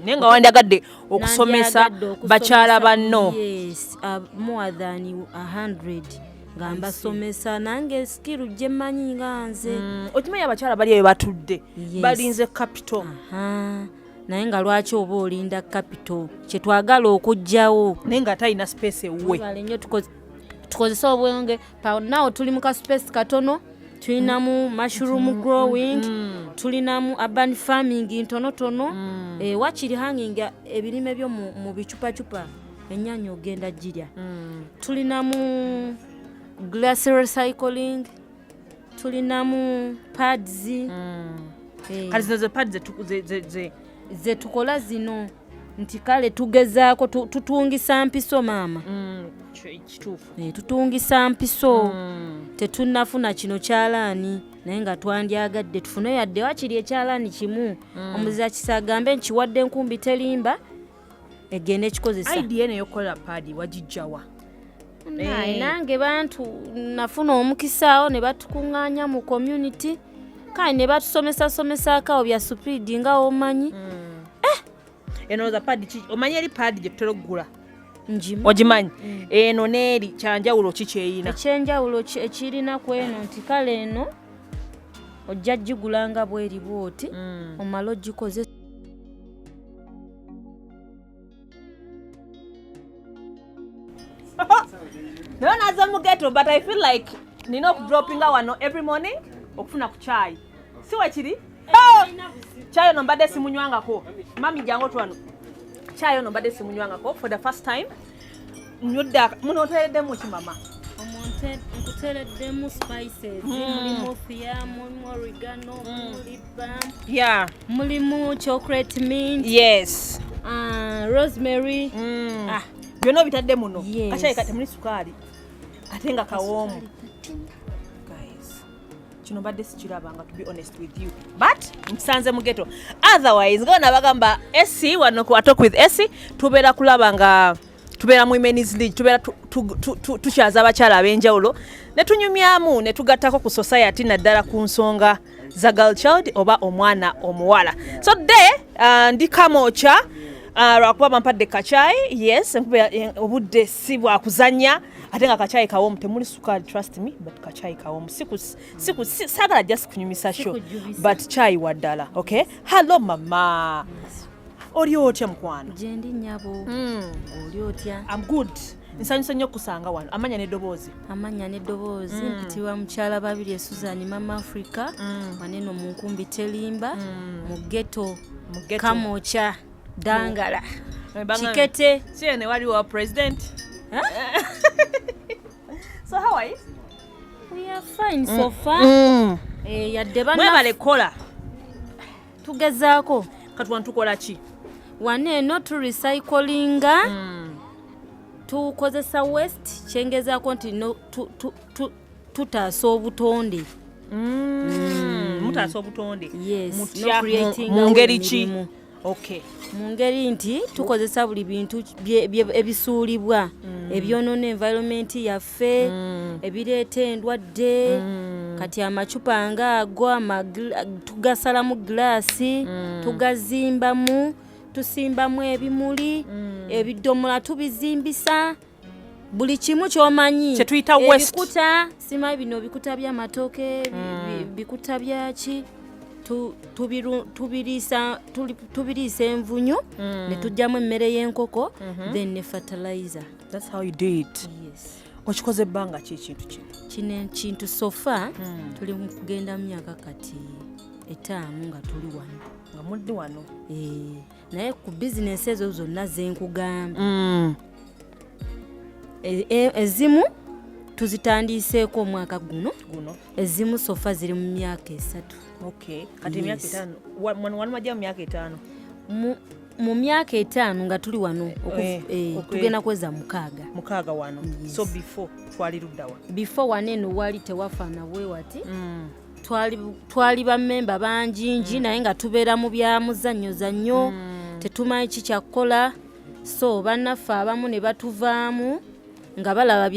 nenga wandagadde okusomesa bakyala banno. Yes, more than 100 nga mbasomesa nange skill gye mmanyi nga nze. Okimanyi abakyala bali eyo batudde balinze capital. Naye nga lwaki oba olinda capital kye twagala okugjawo naye nga talina space ewuwe. Nnyo tukozesa obwenge nawo tuli mu ka space katono, tulinamu mushroom growing, tulinamu urban farming ntonotono, wakiri hanging ebirime byo mu bicupacupa ennyaanya ogenda girya. Tulinamu glass recycling, tulinamu pads. Kati zino pads ze tukola zino nti kale tugezaako tutungisa mpiso maama. Kituufu. Tutungisa mpiso. Tetunnafuna kino kyalaani naye nga twandyagadde tufune yadde wakiri ekyalaani kimu. Omuziza kisagambe nkiwadde nkumbi terimba egenda ekikozesa. Idea neyo kola padi wagijjawa. Nange bantu nafuna omukisaawo ne batukuŋŋaanya mu community kale ne batusomesa akawo bya speed nga omanyi. Eno za padi ki omanyi eri padi gye tutera okugula njimu ogimanyi. Eno neeri kyanjawulo ki kyeyina? Ekyenjawulo ekirina ku eno nti kale eno ojja gigula nga bweri bwoti omala ogikoze. Nayo naza mu ghetto but I feel like nina okudropinga wano every morning okufuna ku chai. Si wakiri? Chai ono mbadde simunywangako. Mami jango twano. Chai ono mbadde simunywangako for the first time. Nyudda muno otereddemu ki mama? Nkutereddemu spices. Mulimu fia, mulimu oregano, mulimu balm. Yeah. Mulimu chocolate mint. Yes. Rosemary. Byonna bitadde muno. Yes. Kachai kati muli sukali. Ate nga kawoomu. Kino badde sikirabanga to be honest with you. But nkisanze mu ghetto. Otherwise ngona bagamba Essie wano ku Talk with Essie tubeera kulaba nga tubeera mu Women's League tubeera tukyaza abakyala ab'enjawulo ne tunyumyamu ne tugattako ku society naddala ku nsonga za girl child oba omwana omuwala. So today ndi Kamoocha lwakuba bampadde kachai. Yes, obudde si bwa kuzanya ate nga kachai kawoomu temuli sukali, trust me, but kachai kawoomu. Sagala just kunyumisa show but chai waddala. Okay, hello mama. Oli otya mukwano? Jendi nyabo. Oli otya? I'm good. Nsanyusa nnyo kusanga wano. Amanya n'eddoboozi? Amanya n'eddoboozi mpitibwa mukyala babiri Susan Mama Africa waneno mu nkumbi terimba mu ghetto Kamoocha Dangala Chikete. Siye ne wali wa president. So how are you? We are fine so far. Yadde bana mwebale kola tugezaako kati wano tukola ki? Waneno tu recyclinga tukozesa waste kyengezaako nti tutaasa obutonde. Mutaasa obutonde. Yes, mutya creating mu ngeri ki? Okay. Mu ngeri nti tukozesa buli bintu ebisuulibwa ebyonoona environment yaffe ebireeta endwadde. Kati amacupa nga ago tugasalamu glaasi tugazimbamu tusimbamu ebimuli ebidomola tubizimbisa buli kimu kyomanyi kyetuyita west. Ebikuta sima bino bikuta by'amatooke bikuta byaki tubiriisa envunyu ne tujjamu emmere y'enkoko then ne fertilizer. That's how you do it. Yes. Okikoze ebbanga ki ekintu kino? Kino ekintu sofa tuli mu kugenda mu myaka kati 5 nga tuli wano. Nga muddi wano. Naye ku bizinesi ezo zonna zenkugamba ezimu tuzitandiseeko omwaka guno. Ezimu sofa ziri mu myaka 3. Okay. Kati myaka 5. Wano majja mu myaka 5. Mu myaka 5 nga tuli wano tugenda kweza 6 wano. Yes. So before twali luddawa? Before waneno wali tewafaana bwe wati. Twali bammemba bangi naye nga tubeera mu bya muzannyo tetumanyi kikyakukola. So bannaffe abamu ne batuvaamu nga balaba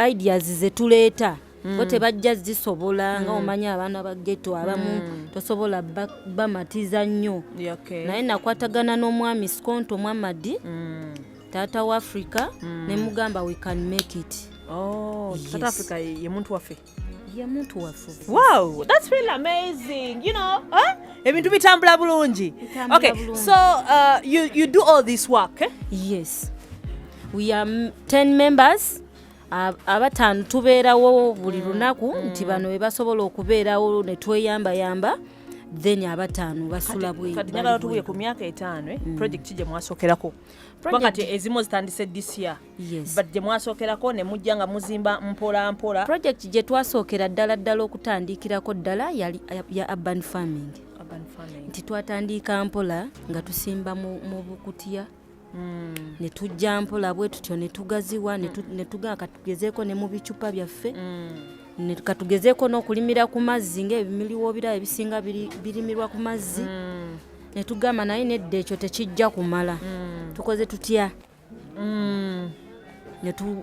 ideas ze tuleeta bo tebajja zisobola nga omanya abaana ba ghetto abamu tosobola bamatiza nnyo naye nakwatagana n'omwami Skonto Muhammad taata wa Africa ne mugamba we can make it. South Africa ye muntu waffe. Ye muntu waffe. Wow, that's really amazing. You know, ebintu bitambula bulungi. Okay, so you do all this work, eh? Yes. We are 10 members. Abatano tubeerawo buli lunaku nti bano we basobola okubeerawo ne tweyamba then abatano basula bwe. Kati nyagala tubuye ku myaka 5 project gye mwasookerako. Wakati ezimu zitandise this year. Yes. But gye mwasookerako ne mujja nga muzimba mpola. Project gye twasookera ddala okutandikirako ddala yali ya urban farming. Nti twatandika mpola nga tusimba mu bukutiya. Ne tujja mpola bwe tutyo ne tugaziwa ne tugaa katugezeeko ne mu bicupa byaffe ne katugezeeko n'okulimira ku mazzi ng'ebimiliwo birala ebisinga birimirwa ku mazzi ne tugamba naye nedda ekyo tekijja kumala tukoze tutya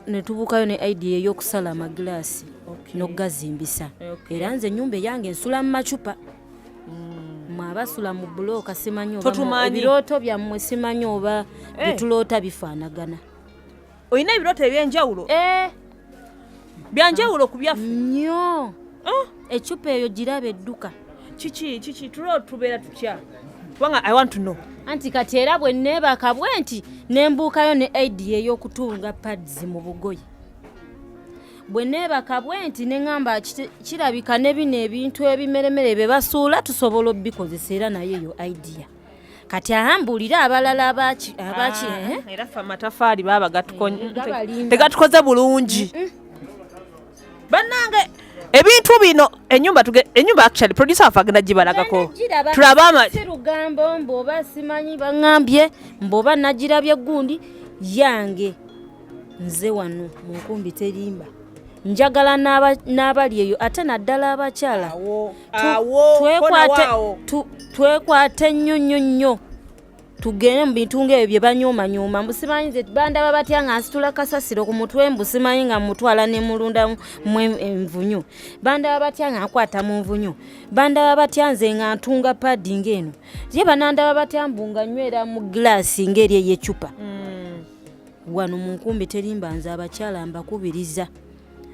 ne tubuukayo ne idea ey'okusala amagilaasi n'okugazimbisa era nze ennyumba eyange ensula mu macupa mwabasula mu bulooka simanyi oba ebirooto byammwe simanyi oba bituloota bifaanagana. Oyina ebirooto ebyenjawulo? Byanjawulo ku byaffe nnyo. Ecupa eyo giraba edduka. Kiki tubeera tutya? Kubanga I want to know. Anti kati era bwe neebaka bwe nti ne mbuukayo ne idea ey'okutunga pads mu bugoye. Bwe neebaka bwe nti ne ŋŋamba kirabika ne bino ebintu ebimeremere bye basuula tusobola obbikozesa era naye eyo idea. Kati ahambuulira abalala abaki era ffe amatafaali baaba tegatukoze bulungi. Bannange ebintu bino ennyumba actually producer waffe agenda gibalagako tulaba si lugambo mboba simanyi baŋŋambye mboba nagirabye gundi yange nze wano mu nkumbi terimba njagala n'abali eyo ate naddala abakyala twekwate nnyo tugende mu bintu ng'ebyo bye banyoomanyuma mbusimanyi nze bandaba batya nga nsitula kasasiro ku mutwe mbusimanyi nga mutwala ne mulunda mu envunyu bandaba batya nga nkwata mu nvunyu bandaba batya nze nga ntunga padi ng'eno ye banandaba batya mbunga nywera mu giraasi ng'eri ey'ecupa wano mu nkumbi terimba nze abakyala mbakubiriza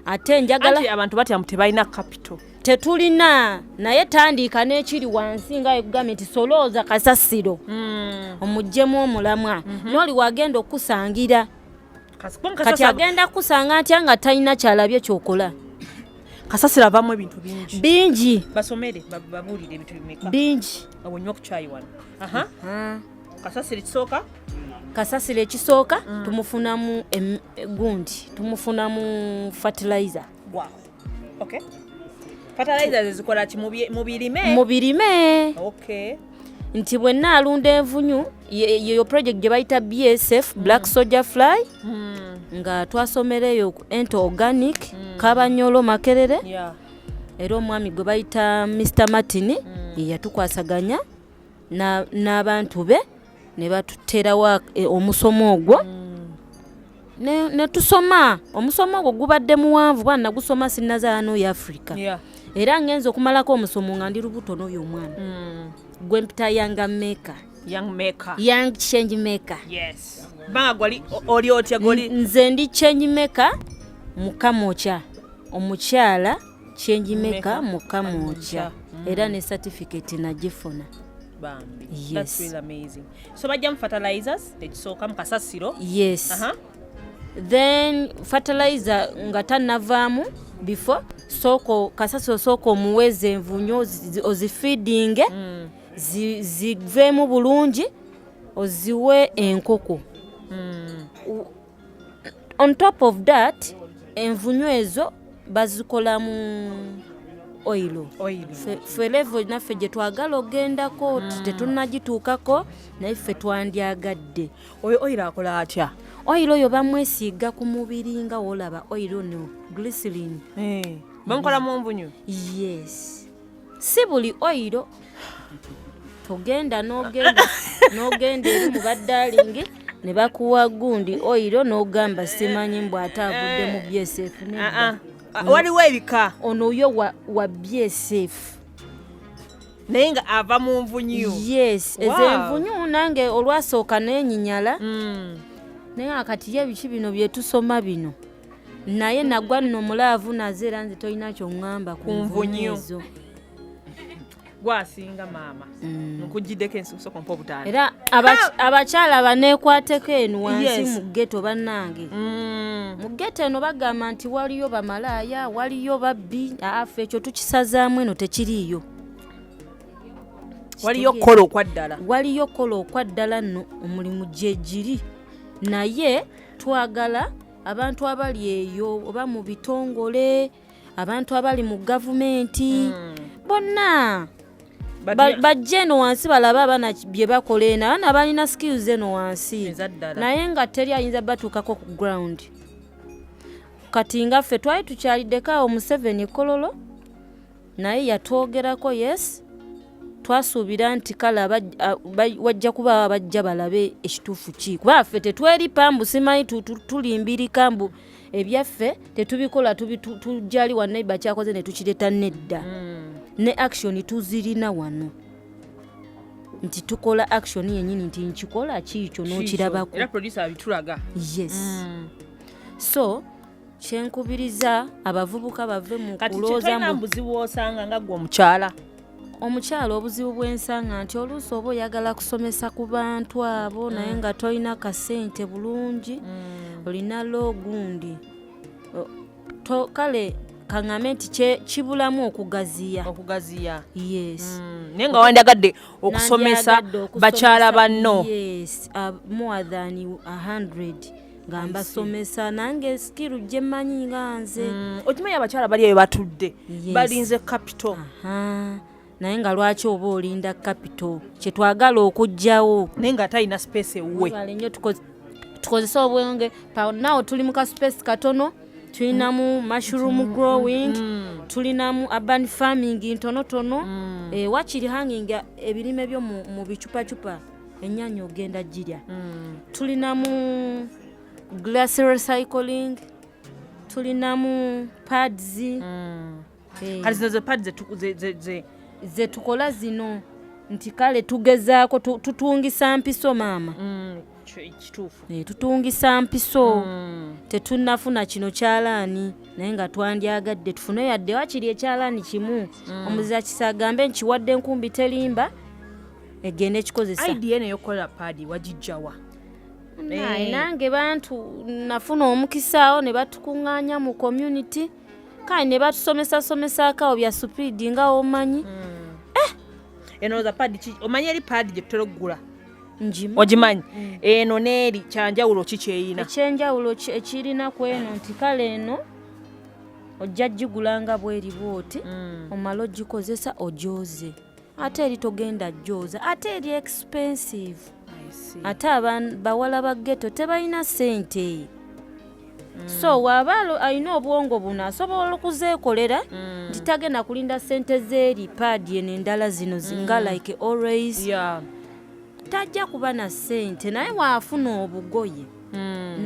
ate njagala abantu batya tebalina capital tetulina naye tandika n'ekiri wansi nga ekugambye nti solooza kasasiro omuggyemu omulamwa n'oli wagenda okusangira kati agenda kusanga atya nga talina kyalabye kyokola. Kasasiro avaamu ebintu bingi basomere babuulire ebintu bimeka bingi onywa ku caayi wano. Kasasiro ekisooka ekisooka tumufunamu gundi tumufunamu fertilizer. Wow. Okay. Fertilizer zikola ki mu birime? Okay. Nti bwe naalunda envunyu yo project gye bayita BSF Black Soldier Fly nga twasomereyo ento organic Kabanyolo Makerere era omwami gwe bayita Mr. Martin yatukwasaganya n'abantu be ne batuterawo omusomo ogwo ne tusoma omusomo ogwo gubadde muwanvu bwana gusoma sinnazaano ya Africa era ngenza okumalako omusomo nga ndi lubuto n'oyo omwana gwe mpita young change maker. Yes. Banga gwali oli otya goli nze ndi change maker mukamoocha omukyala change maker mukamoocha era ne certificate nagifuna. Bambi. Yes. That's really amazing. So bajja fertilizers ekisooka mu kasasiro. Yes. Then fertilizer nga tanavaamu before soko kasasiro soko omuweze envunyo ozifeeding ziveemu bulungi oziwe enkoko. On top of that envunyo ezo bazikolamu oil. Ffe level naffe gye twagala ogendako tetunnagituukako naye ffe twandyagadde. Oyo oil akola atya? Oil oyo bamwesiiga ku mubiri nga wolaba oil no glycerin. Bankola mu nvunyu? Yes. Si buli oil togenda n'ogenda eri mu baddalingi ne bakuwa gundi oil n'ogamba simanyi mbw ate avudde mu BSF. waliwo ebika ono yo wa BSF naye nga ava mu nvunyu. Yes, Wow. ezenvunyu nange olwasooka nenyinyala naye akati ye biki bino bye tusoma bino naye nagwa nno mulaavu naze era nze tolina kyoŋŋamba ku nvunyu ezo. Gwasinga maama nkugiddeko ensuuso mpa obutaano. Era abakyala baneekwateko eno wansi Yes. mu ghetto bannange. Mu ghetto eno bagamba nti waliyo bamalaaya waliyo babbi afe ekyo tukisazaamu eno tekiriiyo. waliyo kola okwaddala. Waliyo kola okwaddala nno omulimu gye giri naye twagala abantu abali eyo oba mu bitongole abantu abali mu gavumenti bonna bajje eno wansi balabe abaana bye bakola eno abaana balina skills eno wansi naye nga teri ayinza batuukako ku ground. Kati nga ffe twali tukyaliddeko awo Museveni Kololo naye yatwogerako yes twasuubira nti kale wajja kuba abajja balabe ekituufu ki kuba ffe tetweri pambu simanyi tulimbirika mbu ebyaffe tetubikola tujjali wanne bakyakoze ne tukireta nedda ne action tuzirina wano nti tukola action yennyini nti nkikola kiikyo n'okirabako. Era producer abitulaga. Yes. So kyenkubiriza abavubuka bave mu kati kulooza kyetulina buzibu osanga nga gwe omukyala. Omukyala obuzibu bw'ensanga nti oluusi oba oyagala kusomesa ku bantu abo naye nga tolina kasente bulungi olina loogundi kale kaŋŋambe nti kibulamu okugaziya. Yes. Naye nga wandyagadde okusomesa bakyala banno. Yes, more than 100 nga mbasomesa nange skill gye mmanyi nga nze. Okimanyi abakyala bali eyo batudde balinze capital. Naye nga lwaki oba olinda capital kyetwagala okugjawo naye nga talina space ewuwe. Nnyo tukozesa obwenge nawo tuli mu ka space katono tulinamu mushroom growing tulinamu urban farming ntonotono wakiri hanging ebirime byo mu bicupacupa ennyaanya ogenda girya. Tulinamu glass recycling tulinamu pads kati zino pads ze tukola zino nti kale tugezaako tutungisa mpiso maama. Kituufu. Tutungisa mpiso tetunnafuna kino kyalaani naye nga twandyagadde tufune yadde wakiri ekyalaani kimu omuziza kisagambe nkiwadde enkumbi terimba egenda ekikozesa. Idea eno y'okukola paadi wagijjawa? Nange bantu nafuna omukisaawo ne batukuŋŋaanya mu community kale ne batusomesako awo bya supiidi nga omanyi. Eno za paadi omanyi eri paadi gye tutera okugula njimu ogimanyi eno neeri kyanjawulo ki kyeyina? Ekyenjawulo ekirina ku eno nti kale eno ojja gigulanga bweri bwoti omala ogikozesa ojooze ate eri togenda jooza ate eri expensive ate bawala ba ghetto tebalina ssente. So waba alina obwongo buno asobola okuzeekolera nti tagenda kulinda ssente z'eri paadi eno endala zino zinga like always tajja kuba na ssente naye waafuna obugoye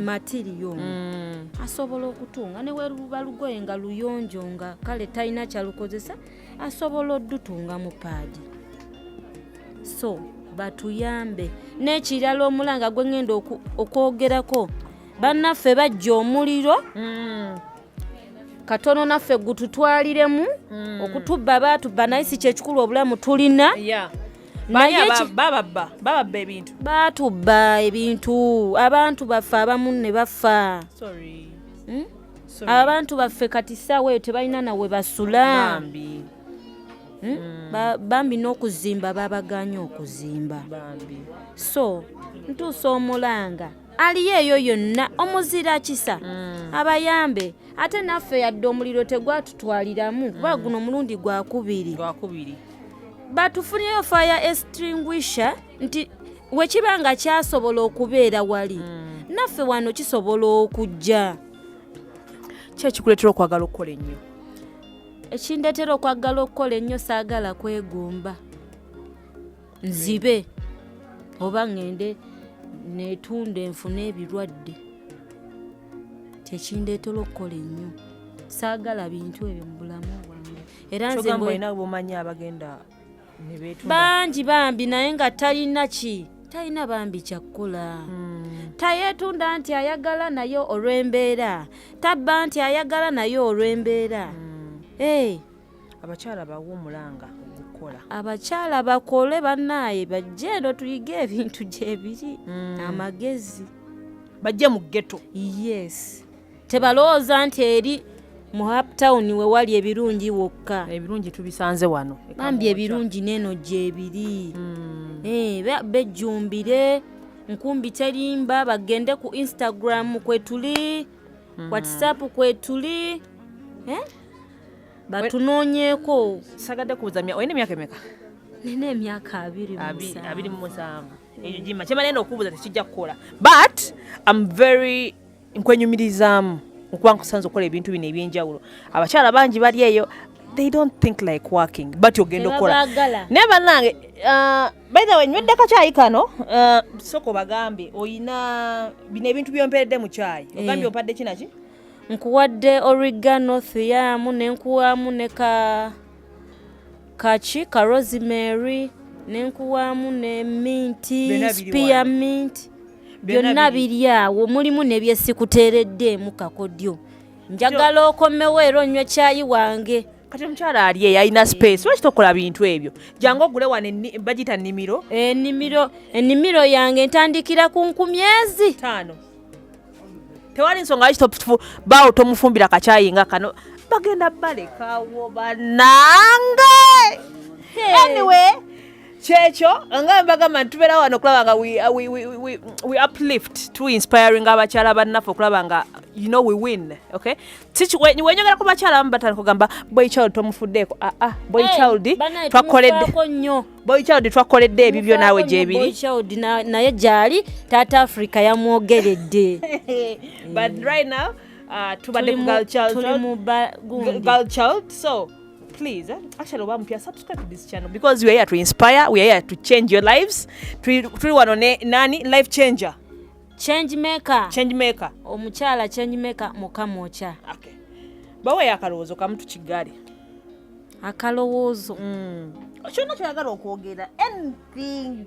matiriyo asobola okutunga ne weruba lugoye nga luyonjo nga kale talina kyalukozesa asobola oddutunga mu paadi. So batuyambe n'ekirala omulanga gwe ngenda okwogerako bannaffe bajja omuliro katono naffe gututwaliremu okutubba batubba naye si kyekikulu obulamu tulina. Bababba ebintu batubba ebintu abantu baffe abamu ne bafa. Abantu baffe kati ssaawa eyo tebalina nawe basula bambi n'okuzimba babaganye okuzimba. So ntuusa omulanga aliyo eyo yonna omuzira kisa abayambe ate naffe yadde omuliro tegwatutwaliramu kuba guno omulundi gwakubiri batufunyeyo fire extinguisher nti wekibanga kyasobola okubeera wali naffe wano kisobola okujja. Kyekikuleetera okwagala okukola ennyo? Ekindeetera okwagala okukola ennyo saagala kwegomba nzibe oba ngende netunda enfuna ebirwadde kyekindeetera okukola ennyo. saagala bintu ebyo mu bulamu bwange era nze kyogamba olina bumanyi abagenda ne beetunda bangi bambi naye nga talina bambi kyakkola tayeetunda nti ayagala naye olw'embeera tabba nti ayagala naye olw'embeera abakyala bawummulanga okukola abakyala bakole bannaaye bajje eno tuyige ebintu gyebiri amagezi bajje mu ghetto yes tebalowooza nti eri mu uptown we wali ebirungi wokka ebirungi tubisanze wano bambi ebirungi neeno gyebiri bejjumbire nkumbi terimba bagende ku Instagram kwetuli WhatsApp kwetuli batunoonyeeko sagadde kubuza olina emyaka emeka nina emyaka 27 ekyo gima kyemanenda okubuuza tekijja kukola but I'm very nkwenyumirizaamu nkuba nkusanze okukola ebintu bino ebyenjawulo abakyala bangi bali eyo they don't think like working but ogenda okukola naye bannange by the way nywedde kacyayi kano soko bagambe oyina bino ebintu byomperedde mu cyayi ogambye ompadde kinaki nkuwadde oregano thiamu nenkuwamu ne ka rosemary nenkuwamu ne minti spear mint byonna biri awo mulimu nebyesikuteeredde mu kakodyo njagala okomewo era onywe cyayi wange kati omukyala ali eyo alina space lwaki tokola bintu ebyo jangu ogule wano bagita nnimiro ennimiro yange ntandikira ku 5 tewali nsonga laki bawo tomufumbira kacyayi nga kano bagenda balekawo bannange anyway kyekyo nga mbagamba ntubeera wano okulaba nga we uplift to inspiring abakyala bannaffe okulaba nga we win okay wenyogera ku bakyala abamu batandika kugamba boy child tomufuddeeko boy child twakoledde ebibyo naawe gyebiri naye gyali taata Africa yamwogeredde but right now tubadde ku girl child so please actually subscribe to this channel because we are here to inspire, we are here to change your lives. Tuli wano nani life changer, change maker omukyala change maker mukamwocha okay bawe akalowoozo kamutu kigali akalowoozo kyonna kyagala okwogera anything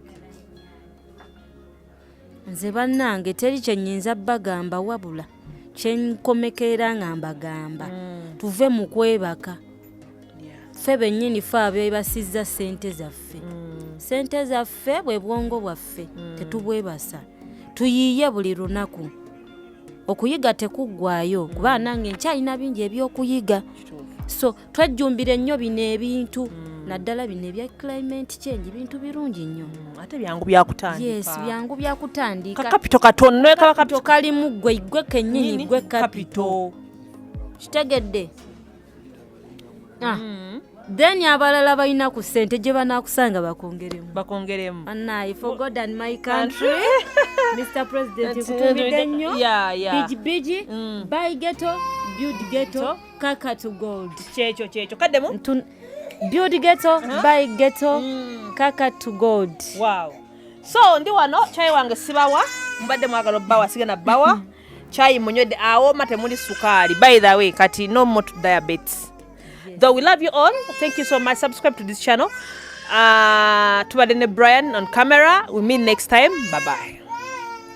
nze bannange teri kyenyinza bagamba wabula kyenkomekerera nga mbagamba tuve mu kwebaka ffe bennyini ffe abeebasizza ssente zaffe bwe bwongo bwaffe tetubwebasa tuyiiye buli lunaku okuyiga tekuggwaayo kuba nange nkyalina bingi ebyokuyiga so twejjumbire nnyo bino ebintu naddala bino ebya climate change bintu birungi nnyo ate byangu byakutandika yes byangu byakutandika kapito katono kapito kalimu gwe kennyini gwe kapito kitegedde then abalala balina ku ssente gye banaakusanga bakongeremu annaye for God and my country Mr. President kutumidde nnyo bigi buy ghetto build ghetto kaka to gold kyekyo kaddemu build ghetto buy ghetto kaka to gold wow so ndi wano chai wange sibawa mbadde mwagala bawa sigana bawa chai munywedde awo mate muli sukali by the way kati no more to diabetes. Though we love you all, thank you so much. Subscribe to this channel. Tubadene Brian on camera. We meet next time. Bye bye.